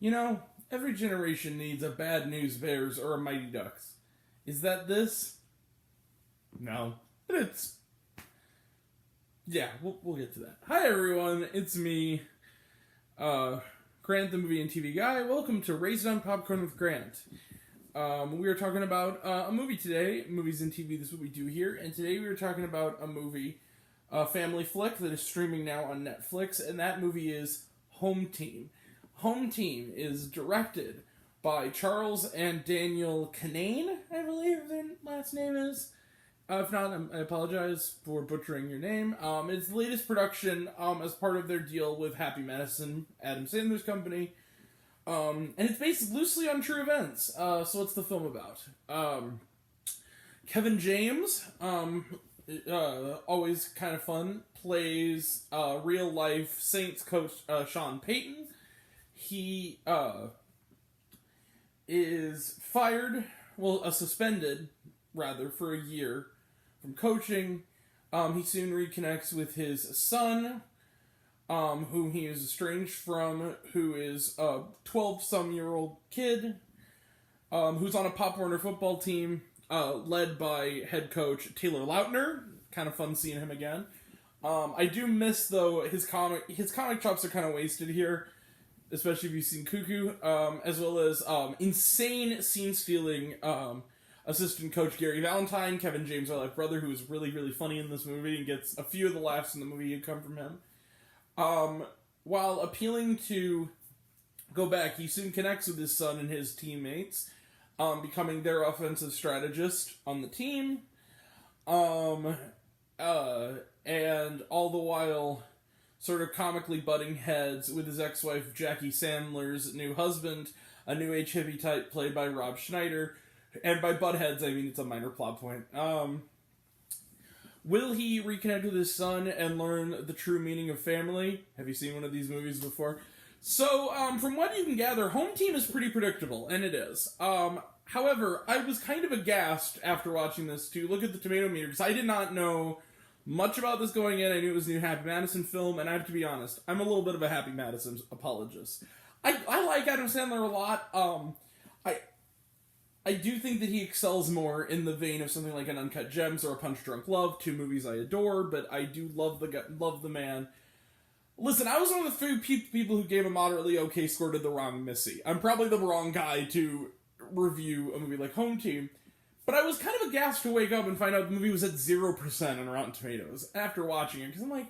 You know, every generation needs a Bad News Bears or a Mighty Ducks. Is that this? No. But it's. Yeah, we'll get to that. Hi, everyone. It's me, Grant, the movie and TV guy. Welcome to Raised on Popcorn with Grant. We are talking about a movie today. Movies and TV, this is what we do here. And today we are talking about a movie, a family flick that is streaming now on Netflix. And that movie is Home Team. Home Team is directed by Charles and Daniel Kinane, I believe their last name is. If not, I apologize for butchering your name. It's the latest production as part of their deal with Happy Madison, Adam Sandler's company. And it's based loosely on true events. So what's the film about? Kevin James, always kind of fun, plays real-life Saints coach Sean Payton. He is suspended, rather, for a year from coaching. He soon reconnects with his son, whom he is estranged from, who is a 12-some-year-old kid, who's on a Pop Warner football team, led by head coach Taylor Lautner. Kind of fun seeing him again. I do miss, though, his comic chops are kind of wasted here, especially if you've seen Cuckoo, as well as insane scene-stealing assistant coach Gary Valentine, Kevin James' real-life brother, who is really, really funny in this movie and gets a few of the laughs in the movie that come from him. While appealing to go back, he soon connects with his son and his teammates, becoming their offensive strategist on the team, and all the while sort of comically butting heads with his ex-wife Jackie Sandler's new husband, a new age hippie type played by Rob Schneider. And by butt heads, I mean it's a minor plot point. Will he reconnect with his son and learn the true meaning of family? Have you seen one of these movies before? So, from what you can gather, Home Team is pretty predictable, and it is. However, I was kind of aghast after watching this to look at the tomato meter, because I did not know much about this going in. I knew it was a new Happy Madison film, and I have to be honest, I'm a little bit of a Happy Madison apologist. I like Adam Sandler a lot. I do think that he excels more in the vein of something like an Uncut Gems or a Punch Drunk Love, two movies I adore, but I do love the man. Listen, I was one of the few people who gave a moderately okay score to The Wrong Missy. I'm probably the wrong guy to review a movie like Home Team, but I was kind of aghast to wake up and find out the movie was at 0% on Rotten Tomatoes after watching it, because I'm like,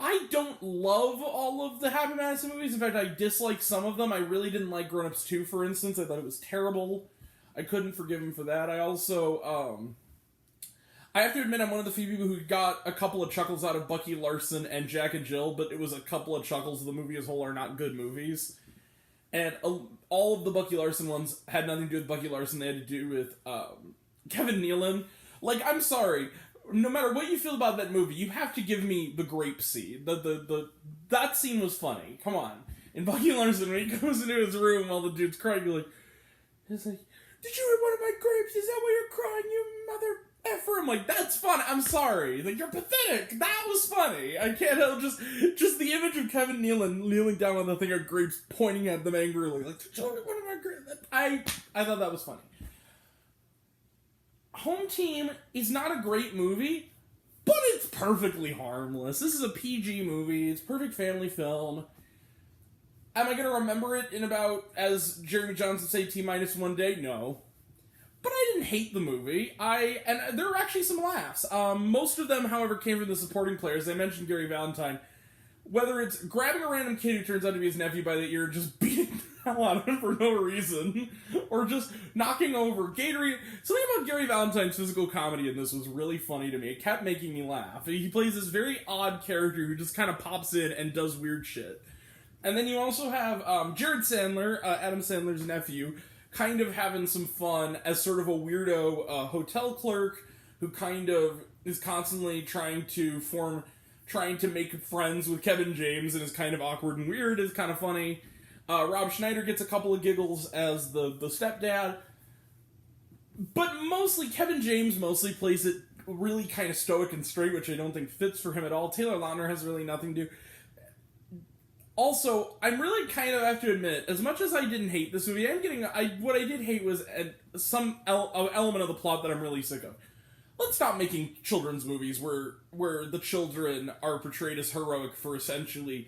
I don't love all of the Happy Madison movies. In fact, I dislike some of them. I really didn't like Grown Ups 2, for instance. I thought it was terrible. I couldn't forgive him for that. I also, I have to admit I'm one of the few people who got a couple of chuckles out of Bucky Larson and Jack and Jill, but it was a couple of chuckles. The movie as a whole are not good movies. And all of the Bucky Larson ones had nothing to do with Bucky Larson. They had to do with Kevin Nealon. Like, I'm sorry. No matter what you feel about that movie, you have to give me the grape seed. That scene was funny. Come on. In Bucky Larson, when he goes into his room while the dude's crying, he's like, "Did you eat one of my grapes? Is that why you're crying, you mother effer?" I'm like, that's fun. I'm sorry. Like, you're pathetic. That was funny. I can't help just the image of Kevin Nealon kneeling down on the thing of grapes, pointing at them angrily. Like, "Did you eat one of my grapes?" I thought that was funny. Home Team is not a great movie, but it's perfectly harmless. This is a PG movie. It's a perfect family film. Am I going to remember it in about, as Jeremy Johnson say, T-1 day? No. But I didn't hate the movie. And there were actually some laughs. Most of them, however, came from the supporting players. I mentioned Gary Valentine. Whether it's grabbing a random kid who turns out to be his nephew by the ear, just beating the hell out of him for no reason, or just knocking over Gatorade. Something about Gary Valentine's physical comedy in this was really funny to me. It kept making me laugh. He plays this very odd character who just kind of pops in and does weird shit. And then you also have Jared Sandler, Adam Sandler's nephew, kind of having some fun as sort of a weirdo hotel clerk who kind of is constantly trying to make friends with Kevin James and is kind of awkward and weird. Is kind of funny. Rob Schneider gets a couple of giggles as the stepdad. But mostly, Kevin James mostly plays it really kind of stoic and straight, which I don't think fits for him at all. Taylor Lautner has really nothing to do. Also, I'm really kind of have to admit, as much as I didn't hate this movie, what I did hate was some element of the plot that I'm really sick of. Let's stop making children's movies where the children are portrayed as heroic for essentially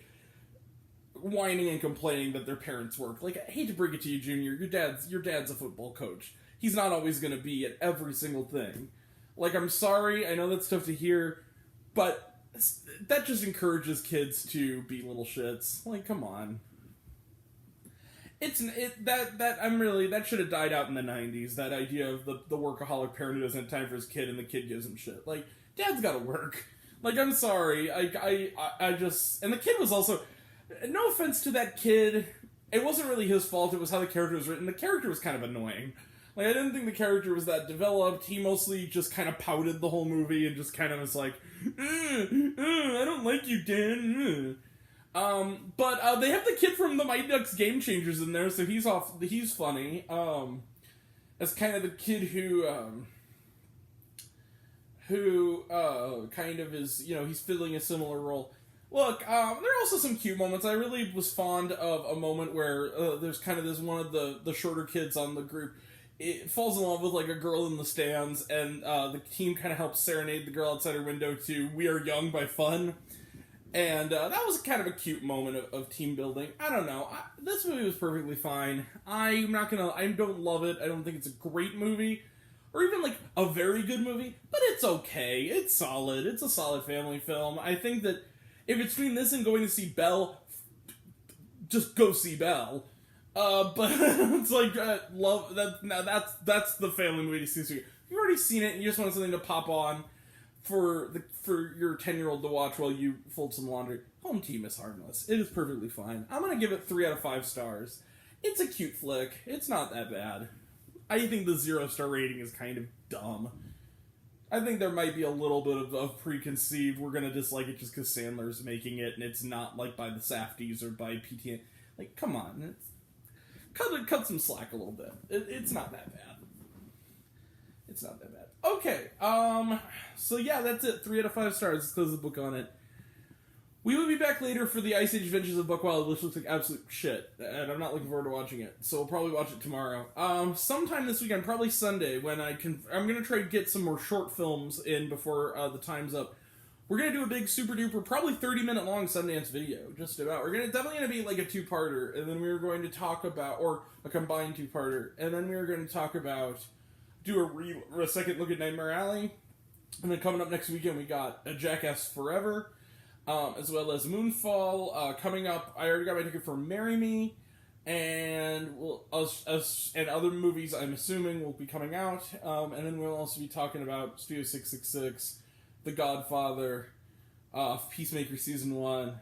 whining and complaining that their parents work. Like, I hate to break it to you, Junior, your dad's a football coach. He's not always going to be at every single thing. Like, I'm sorry, I know that's tough to hear, but that just encourages kids to be little shits. Like, come on. That should have died out in the 90s, that idea of the workaholic parent who doesn't have time for his kid and the kid gives him shit. Like, dad's gotta work. Like, I'm sorry, I just... And the kid was also... No offense to that kid, it wasn't really his fault, it was how the character was written. The character was kind of annoying. Like, I didn't think the character was that developed. He mostly just kind of pouted the whole movie and just kind of was like, I don't like you, Dan. But they have the kid from the Mighty Ducks Game Changers in there, so he's funny. As kind of the kid who kind of is, he's filling a similar role. Look, there are also some cute moments. I really was fond of a moment where there's kind of this one of the shorter kids on the group. It falls in love with, like, a girl in the stands, and the team kind of helps serenade the girl outside her window to We Are Young by Fun. And that was kind of a cute moment of team building. I don't know. This movie was perfectly fine. I don't love it. I don't think it's a great movie, or even, like, a very good movie, but it's okay. It's solid. It's a solid family film. I think that if it's between this and going to see Belle, just go see Belle. But it's like, love that. Now that's the family movie to see. So you've already seen it, and you just want something to pop on for your 10-year-old to watch while you fold some laundry. Home Team is harmless. It is perfectly fine. I'm gonna give it 3 out of 5 stars. It's a cute flick. It's not that bad. I think the 0-star rating is kind of dumb. I think there might be a little bit of preconceived, we're gonna dislike it just because Sandler's making it, and it's not, like, by the Safdies or by PTN. Like, come on. Cut some slack a little bit. It's not that bad. It's not that bad. Okay, so yeah, that's it. 3 out of 5 stars. Let's close the book on it. We will be back later for the Ice Age Adventures of Buck Wild, which looks like absolute shit, and I'm not looking forward to watching it, so we'll probably watch it tomorrow. Sometime this weekend, probably Sunday, when I'm gonna try to get some more short films in before the time's up. We're gonna do a big super duper, probably 30-minute long Sundance video, just about. We're definitely gonna be like a 2-parter, and then we were going to talk about, or a combined 2-parter, and then we were going to talk about, do a second look at Nightmare Alley, and then coming up next weekend we got a Jackass Forever, as well as Moonfall. Coming up, I already got my ticket for Marry Me, and us and other movies I'm assuming will be coming out, and then we'll also be talking about Studio 666, The Godfather, Peacemaker Season 1,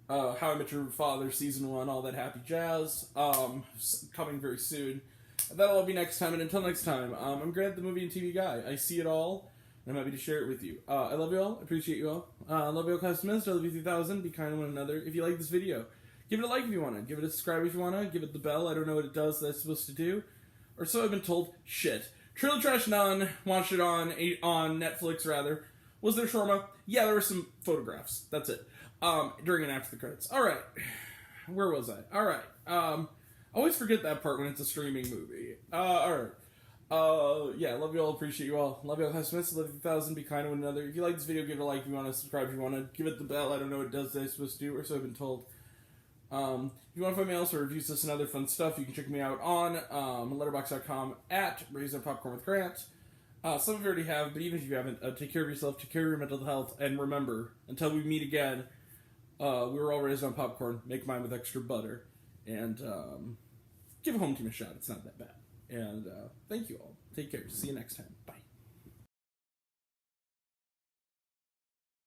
How I Met Your Father Season 1, all that happy jazz, coming very soon. That'll all be next time, and until next time, I'm Grant, the movie and TV guy. I see it all, and I'm happy to share it with you. I love you all, appreciate you all. I love you all, Class Dismissed, LV3000, be kind to one another. If you like this video, give it a like if you want to, give it a subscribe if you want to, give it the bell, I don't know what it does that it's supposed to do, or so I've been told. Shit. Trailer Trash None, watched it on Netflix, rather. Was there shawarma? Yeah, there were some photographs. That's it. During and after the credits. Alright. Where was I? Alright. I always forget that part when it's a streaming movie. Alright. Yeah, love you all, appreciate you all. Love you all, Smiths, love you 1,000, be kind to one another. If you like this video, give it a like if you want to, subscribe if you want to, give it the bell, I don't know what it does that it's supposed to do, or so I've been told. If you want to find me else or reviews this and other fun stuff, you can check me out on letterboxd.com at Raising Popcorn with Grant. Some of you already have, but even if you haven't, take care of yourself, take care of your mental health, and remember, until we meet again, we were all raised on popcorn, make mine with extra butter, and give Home Team a shot, it's not that bad. And thank you all, take care, see you next time, bye.